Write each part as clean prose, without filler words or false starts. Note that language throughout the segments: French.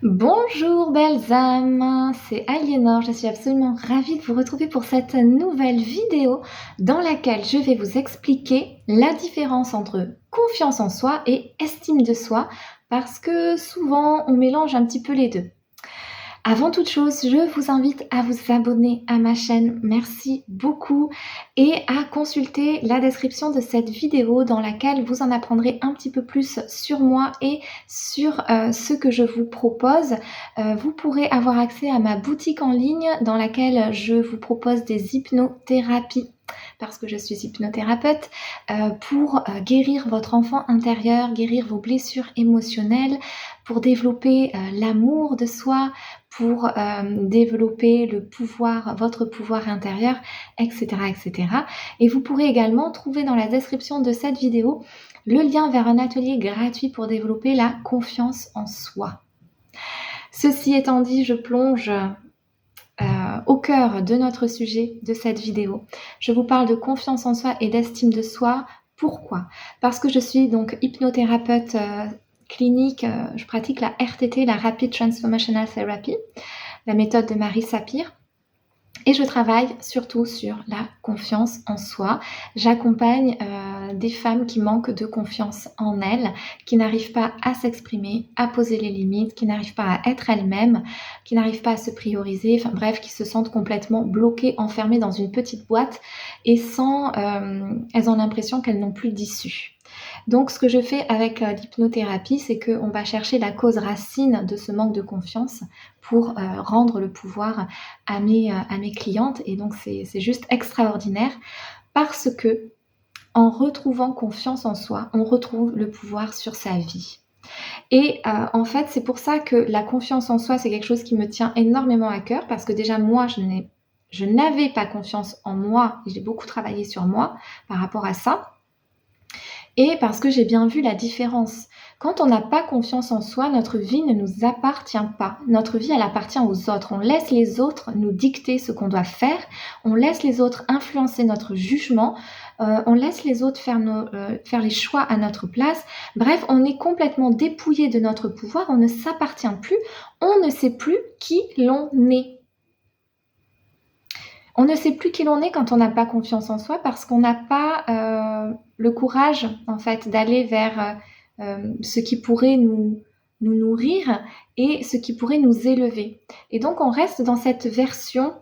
Bonjour belles âmes, c'est Aliénor, je suis absolument ravie de vous retrouver pour cette nouvelle vidéo dans laquelle je vais vous expliquer la différence entre confiance en soi et estime de soi parce que souvent on mélange un petit peu les deux. Avant toute chose, je vous invite à vous abonner à ma chaîne, merci beaucoup, et à consulter la description de cette vidéo dans laquelle vous en apprendrez un petit peu plus sur moi et sur ce que je vous propose. Vous pourrez avoir accès à ma boutique en ligne dans laquelle je vous propose des hypnothérapies parce que je suis hypnothérapeute, pour guérir votre enfant intérieur, guérir vos blessures émotionnelles, pour développer l'amour de soi, pour développer le pouvoir, votre pouvoir intérieur, etc., etc. Et vous pourrez également trouver dans la description de cette vidéo le lien vers un atelier gratuit pour développer la confiance en soi. Ceci étant dit, je plonge au cœur de notre sujet de cette vidéo. Je vous parle de confiance en soi et d'estime de soi. Pourquoi? Parce que je suis donc hypnothérapeute clinique, je pratique la RTT, la Rapid Transformational Therapy, la méthode de Marie Sapir. Et je travaille surtout sur la confiance en soi. J'accompagne des femmes qui manquent de confiance en elles, qui n'arrivent pas à s'exprimer, à poser les limites, qui n'arrivent pas à être elles-mêmes, qui n'arrivent pas à se prioriser, enfin bref, qui se sentent complètement bloquées, enfermées dans une petite boîte et elles ont l'impression qu'elles n'ont plus d'issue. Donc ce que je fais avec l'hypnothérapie, c'est qu'on va chercher la cause racine de ce manque de confiance pour rendre le pouvoir à mes clientes. Et donc c'est juste extraordinaire parce que en retrouvant confiance en soi, on retrouve le pouvoir sur sa vie. Et en fait, c'est pour ça que la confiance en soi, c'est quelque chose qui me tient énormément à cœur parce que déjà moi, je n'avais pas confiance en moi et j'ai beaucoup travaillé sur moi par rapport à ça. Et parce que j'ai bien vu la différence. Quand on n'a pas confiance en soi, notre vie ne nous appartient pas. Notre vie, elle appartient aux autres. On laisse les autres nous dicter ce qu'on doit faire. On laisse les autres influencer notre jugement. On laisse les autres faire les choix à notre place. Bref, on est complètement dépouillé de notre pouvoir. On ne s'appartient plus. On ne sait plus qui l'on est. On ne sait plus qui l'on est quand on n'a pas confiance en soi parce qu'on n'a pas le courage en fait d'aller vers ce qui pourrait nous nourrir et ce qui pourrait nous élever. Et donc on reste dans cette version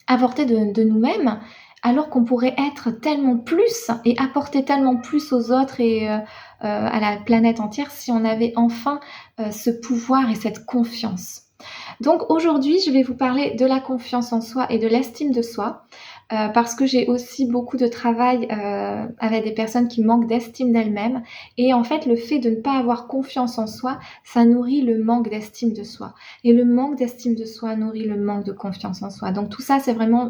avortée de nous-mêmes alors qu'on pourrait être tellement plus et apporter tellement plus aux autres et à la planète entière si on avait enfin ce pouvoir et cette confiance. Donc aujourd'hui, je vais vous parler de la confiance en soi et de l'estime de soi parce que j'ai aussi beaucoup de travail avec des personnes qui manquent d'estime d'elles-mêmes. Et en fait, le fait de ne pas avoir confiance en soi, ça nourrit le manque d'estime de soi. Et le manque d'estime de soi nourrit le manque de confiance en soi. Donc tout ça, c'est vraiment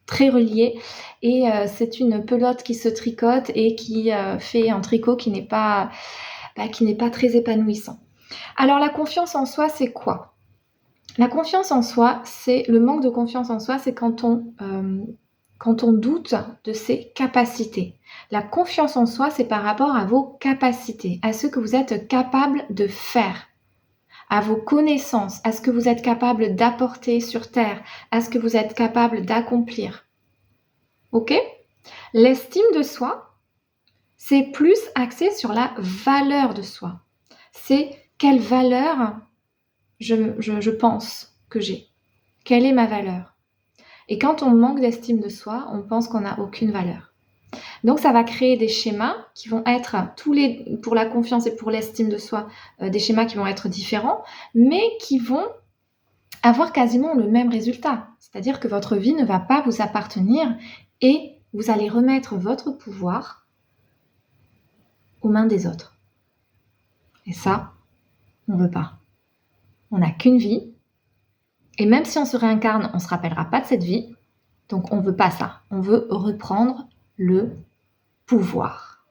très relié et c'est une pelote qui se tricote et qui fait un tricot qui n'est pas très épanouissant. Alors la confiance en soi, c'est quoi? La confiance en soi, c'est le manque de confiance en soi, c'est quand on doute de ses capacités. La confiance en soi, c'est par rapport à vos capacités, à ce que vous êtes capable de faire, à vos connaissances, à ce que vous êtes capable d'apporter sur Terre, à ce que vous êtes capable d'accomplir. Ok? L'estime de soi, c'est plus axé sur la valeur de soi. C'est quelle valeur je pense que j'ai. Quelle est ma valeur? Et quand on manque d'estime de soi, on pense qu'on n'a aucune valeur. Donc ça va créer des schémas qui vont être pour la confiance et pour l'estime de soi, des schémas qui vont être différents, mais qui vont avoir quasiment le même résultat. C'est-à-dire que votre vie ne va pas vous appartenir et vous allez remettre votre pouvoir aux mains des autres. Et ça, on ne veut pas. On n'a qu'une vie. Et même si on se réincarne, on ne se rappellera pas de cette vie. Donc on ne veut pas ça. On veut reprendre le pouvoir.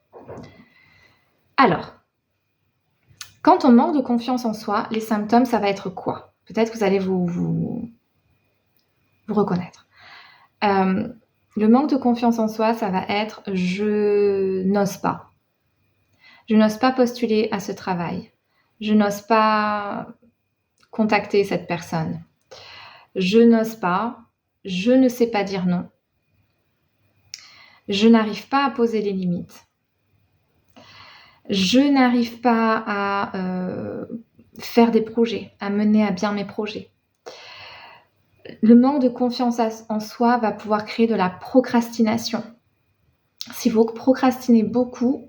Alors, quand on manque de confiance en soi, les symptômes, ça va être quoi? Peut-être que vous allez vous reconnaître. Le manque de confiance en soi, ça va être je n'ose pas. Je n'ose pas postuler à ce travail. Je n'ose pas contacter cette personne. Je n'ose pas. Je ne sais pas dire non. Je n'arrive pas à poser les limites. Je n'arrive pas à faire des projets, à mener à bien mes projets. Le manque de confiance en soi va pouvoir créer de la procrastination. Si vous procrastinez beaucoup,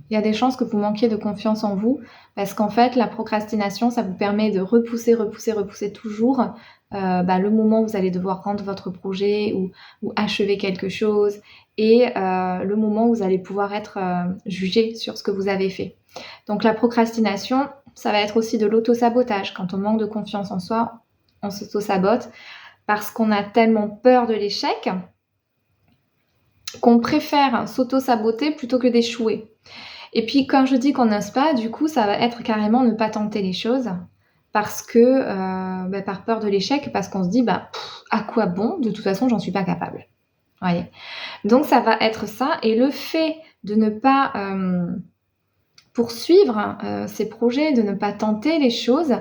il y a des chances que vous manquiez de confiance en vous parce qu'en fait, la procrastination, ça vous permet de repousser toujours le moment où vous allez devoir rendre votre projet ou achever quelque chose et le moment où vous allez pouvoir être jugé sur ce que vous avez fait. Donc la procrastination, ça va être aussi de l'auto-sabotage. Quand on manque de confiance en soi, on s'auto-sabote parce qu'on a tellement peur de l'échec qu'on préfère s'auto-saboter plutôt que d'échouer. Et puis quand je dis qu'on n'ose pas, du coup, ça va être carrément ne pas tenter les choses parce que par peur de l'échec, parce qu'on se dit à quoi bon? De toute façon, j'en suis pas capable. Voyez. Donc ça va être ça. Et le fait de ne pas poursuivre ces projets, de ne pas tenter les choses,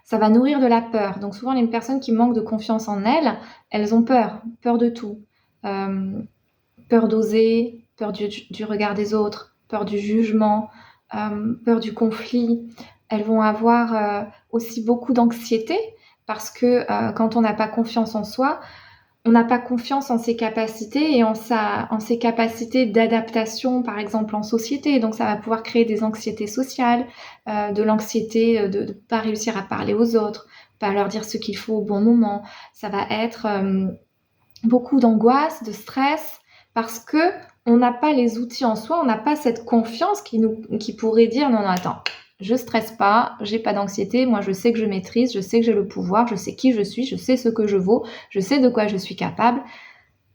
ça va nourrir de la peur. Donc souvent les personnes qui manquent de confiance en elles ont peur de tout. Peur d'oser, peur du regard des autres, peur du jugement, peur du conflit. Elles vont avoir aussi beaucoup d'anxiété parce que quand on n'a pas confiance en soi, on n'a pas confiance en ses capacités et en ses capacités d'adaptation, par exemple en société. Donc ça va pouvoir créer des anxiétés sociales, de l'anxiété de ne pas réussir à parler aux autres, pas leur dire ce qu'il faut au bon moment. Ça va être beaucoup d'angoisse, de stress, parce que on n'a pas les outils en soi, on n'a pas cette confiance qui pourrait dire non, attends, je stresse pas, j'ai pas d'anxiété, moi je sais que je maîtrise, je sais que j'ai le pouvoir, je sais qui je suis, je sais ce que je vaux, je sais de quoi je suis capable.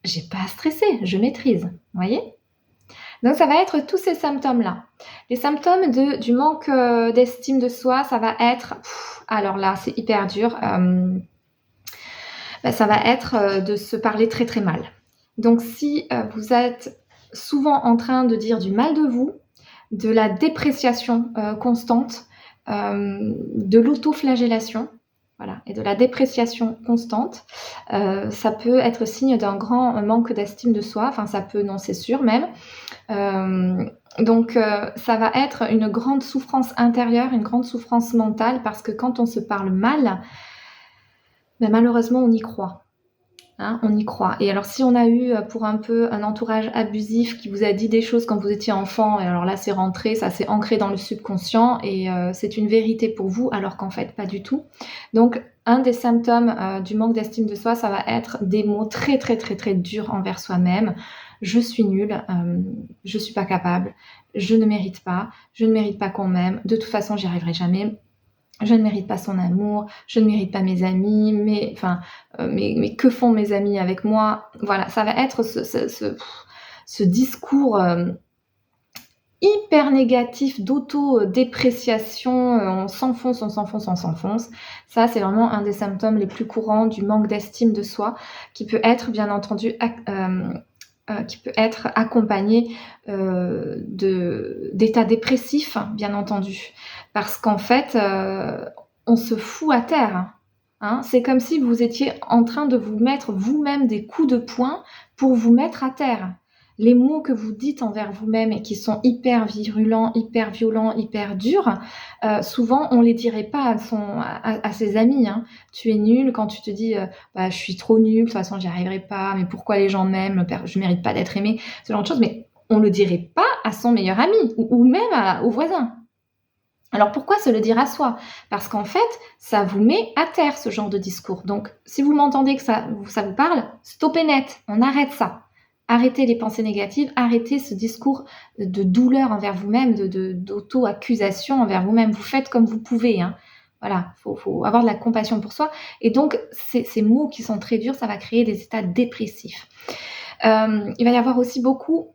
J'ai pas à stresser, je maîtrise, vous voyez? Donc ça va être tous ces symptômes-là. Les symptômes du manque d'estime de soi, ça va être, alors là c'est hyper dur, ça va être de se parler très très mal. Donc si vous êtes souvent en train de dire du mal de vous, de la dépréciation constante, de l'autoflagellation, voilà, et de la dépréciation constante, ça peut être signe d'un grand manque d'estime de soi, enfin ça peut, non c'est sûr même. Donc ça va être une grande souffrance intérieure, une grande souffrance mentale, parce que quand on se parle mal, malheureusement on y croit. Hein, on y croit. Et alors si on a eu pour un peu un entourage abusif qui vous a dit des choses quand vous étiez enfant, et alors là c'est rentré, ça s'est ancré dans le subconscient et c'est une vérité pour vous alors qu'en fait pas du tout. Donc un des symptômes du manque d'estime de soi, ça va être des mots très très très très durs envers soi-même. Je suis nulle, je suis pas capable, je ne mérite pas qu'on m'aime, de toute façon j'y arriverai jamais. Je ne mérite pas son amour, je ne mérite pas mes amis, mais que font mes amis avec moi? Voilà, ça va être ce discours hyper négatif d'auto-dépréciation, on s'enfonce. Ça, c'est vraiment un des symptômes les plus courants du manque d'estime de soi, qui peut être bien entendu qui peut être accompagné d'états dépressifs, bien entendu. Parce qu'en fait, on se fout à terre. Hein. C'est comme si vous étiez en train de vous mettre vous-même des coups de poing pour vous mettre à terre. Les mots que vous dites envers vous-même et qui sont hyper virulents, hyper violents, hyper durs, souvent on les dirait pas à ses amis. Hein. Tu es nul quand tu te dis je suis trop nul, de toute façon j'y arriverai pas, mais pourquoi les gens m'aiment, je mérite pas d'être aimé, ce genre de choses, mais on le dirait pas à son meilleur ami ou même au voisin. Alors pourquoi se le dire à soi? Parce qu'en fait, ça vous met à terre ce genre de discours. Donc si vous m'entendez que ça vous parle, stoppez net, on arrête ça. Arrêtez les pensées négatives, arrêtez ce discours de douleur envers vous-même, d'auto-accusation envers vous-même. Vous faites comme vous pouvez. Hein. Voilà, faut avoir de la compassion pour soi. Et donc, ces mots qui sont très durs, ça va créer des états dépressifs. Il va y avoir aussi beaucoup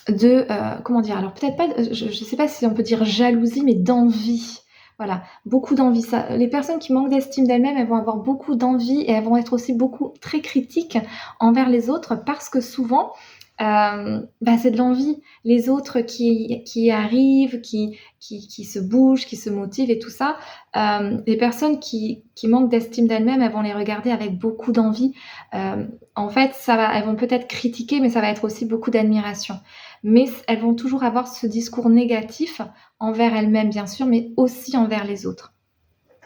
de, comment dire, alors peut-être pas, je sais pas si on peut dire jalousie, mais d'envie. Voilà, beaucoup d'envie. Les personnes qui manquent d'estime d'elles-mêmes, elles vont avoir beaucoup d'envie et elles vont être aussi très critiques envers les autres parce que souvent, c'est de l'envie. Les autres qui arrivent, qui se bougent, qui se motivent et tout ça, les personnes qui manquent d'estime d'elles-mêmes, elles vont les regarder avec beaucoup d'envie. En fait, elles vont peut-être critiquer, mais ça va être aussi beaucoup d'admiration. Mais elles vont toujours avoir ce discours négatif envers elles-mêmes, bien sûr, mais aussi envers les autres.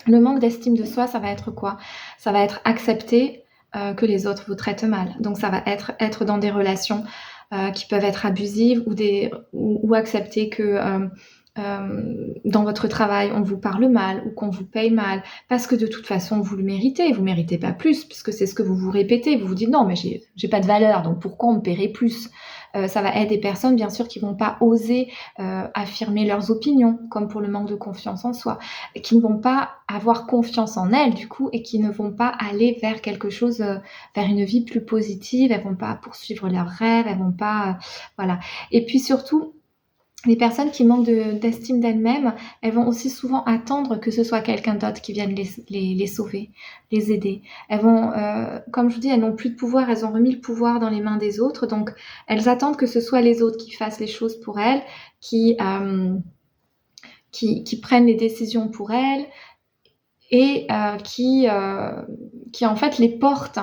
Le manque d'estime de soi, ça va être quoi? Ça va être accepter que les autres vous traitent mal. Donc ça va être dans des relations qui peuvent être abusives ou accepter que dans votre travail on vous parle mal ou qu'on vous paye mal parce que de toute façon vous le méritez, vous méritez pas plus puisque c'est ce que vous vous répétez, vous vous dites non mais j'ai pas de valeur donc pourquoi on me paierait plus? Ça va être des personnes bien sûr qui vont pas oser affirmer leurs opinions comme pour le manque de confiance en soi, qui ne vont pas avoir confiance en elles du coup et qui ne vont pas aller vers quelque chose, vers une vie plus positive, elles vont pas poursuivre leurs rêves, elles vont pas, voilà. Et puis surtout, les personnes qui manquent d'estime d'elles-mêmes, elles vont aussi souvent attendre que ce soit quelqu'un d'autre qui vienne les sauver, les aider. Elles vont, comme je vous dis, elles n'ont plus de pouvoir, elles ont remis le pouvoir dans les mains des autres, donc elles attendent que ce soit les autres qui fassent les choses pour elles, qui prennent les décisions pour elles et qui en fait les portent.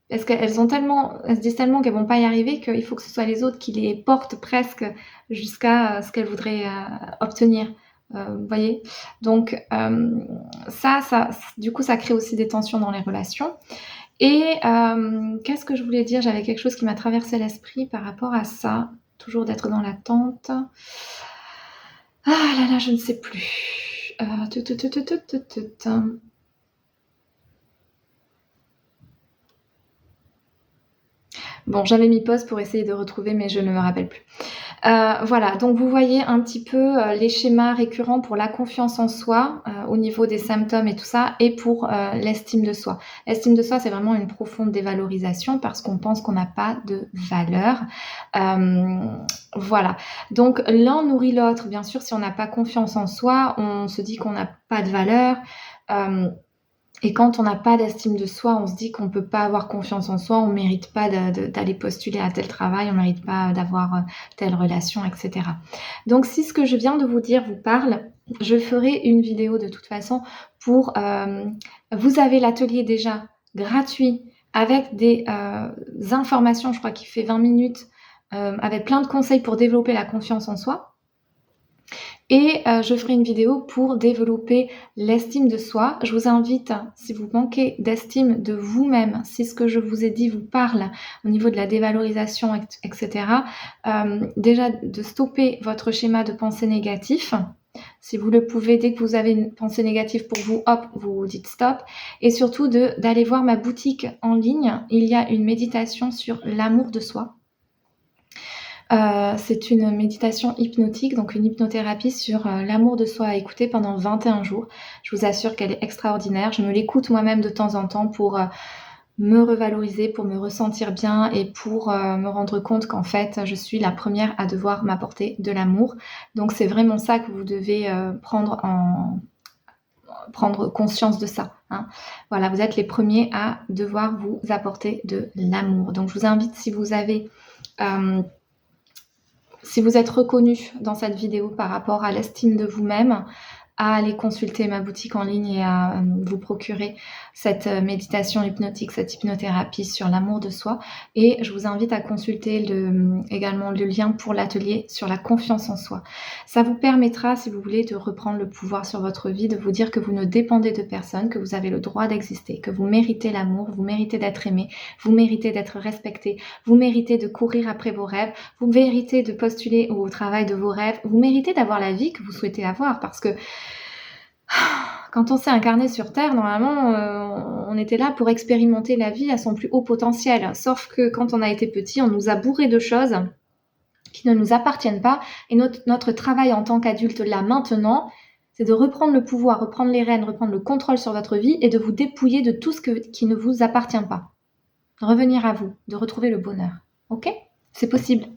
Parce qu'elles se disent tellement qu'elles vont pas y arriver qu'il faut que ce soit les autres qui les portent presque jusqu'à ce qu'elles voudraient obtenir. Vous voyez? Donc du coup, ça crée aussi des tensions dans les relations. Et qu'est-ce que je voulais dire? J'avais quelque chose qui m'a traversé l'esprit par rapport à ça. Toujours d'être dans l'attente. Ah là là, je ne sais plus. Bon, j'avais mis pause pour essayer de retrouver, mais je ne me rappelle plus. Voilà, donc vous voyez un petit peu les schémas récurrents pour la confiance en soi au niveau des symptômes et tout ça, et pour l'estime de soi. L'estime de soi, c'est vraiment une profonde dévalorisation parce qu'on pense qu'on n'a pas de valeur. Voilà, donc l'un nourrit l'autre. Bien sûr, si on n'a pas confiance en soi, on se dit qu'on n'a pas de valeur. Et quand on n'a pas d'estime de soi, on se dit qu'on ne peut pas avoir confiance en soi, on ne mérite pas d'aller postuler à tel travail, on ne mérite pas d'avoir telle relation, etc. Donc si ce que je viens de vous dire vous parle, je ferai une vidéo de toute façon pour... vous avez l'atelier déjà gratuit avec des informations, je crois qu'il fait 20 minutes, avec plein de conseils pour développer la confiance en soi. Et je ferai une vidéo pour développer l'estime de soi. Je vous invite, si vous manquez d'estime de vous-même, si ce que je vous ai dit vous parle au niveau de la dévalorisation, etc., déjà de stopper votre schéma de pensée négatif. Si vous le pouvez, dès que vous avez une pensée négative pour vous, hop, vous dites stop. Et surtout d'aller voir ma boutique en ligne. Il y a une méditation sur l'amour de soi. C'est une méditation hypnotique, donc une hypnothérapie sur l'amour de soi à écouter pendant 21 jours. Je vous assure qu'elle est extraordinaire. Je me l'écoute moi-même de temps en temps pour me revaloriser, pour me ressentir bien et pour me rendre compte qu'en fait, je suis la première à devoir m'apporter de l'amour. Donc c'est vraiment ça que vous devez prendre conscience de ça. Hein. Voilà, vous êtes les premiers à devoir vous apporter de l'amour. Donc je vous invite, si vous avez... si vous êtes reconnu dans cette vidéo par rapport à l'estime de vous-même, à aller consulter ma boutique en ligne et à vous procurer cette méditation hypnotique, cette hypnothérapie sur l'amour de soi. Et je vous invite à consulter également le lien pour l'atelier sur la confiance en soi. Ça vous permettra, si vous voulez, de reprendre le pouvoir sur votre vie, de vous dire que vous ne dépendez de personne, que vous avez le droit d'exister, que vous méritez l'amour, vous méritez d'être aimé, vous méritez d'être respecté, vous méritez de courir après vos rêves, vous méritez de postuler au travail de vos rêves, vous méritez d'avoir la vie que vous souhaitez avoir parce que quand on s'est incarné sur Terre, normalement, on était là pour expérimenter la vie à son plus haut potentiel. Sauf que quand on a été petit, on nous a bourré de choses qui ne nous appartiennent pas. Et notre travail en tant qu'adulte, là, maintenant, c'est de reprendre le pouvoir, reprendre les rênes, reprendre le contrôle sur votre vie et de vous dépouiller de tout ce qui ne vous appartient pas. Revenir à vous, de retrouver le bonheur. Ok ? C'est possible.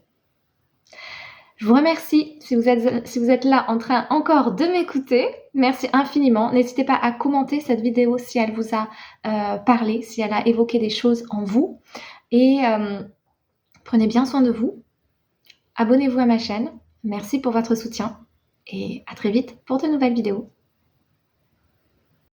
Je vous remercie si vous êtes là en train encore de m'écouter. Merci infiniment. N'hésitez pas à commenter cette vidéo si elle vous a parlé, si elle a évoqué des choses en vous. Et Prenez bien soin de vous. Abonnez-vous à ma chaîne. Merci pour votre soutien et à très vite pour de nouvelles vidéos.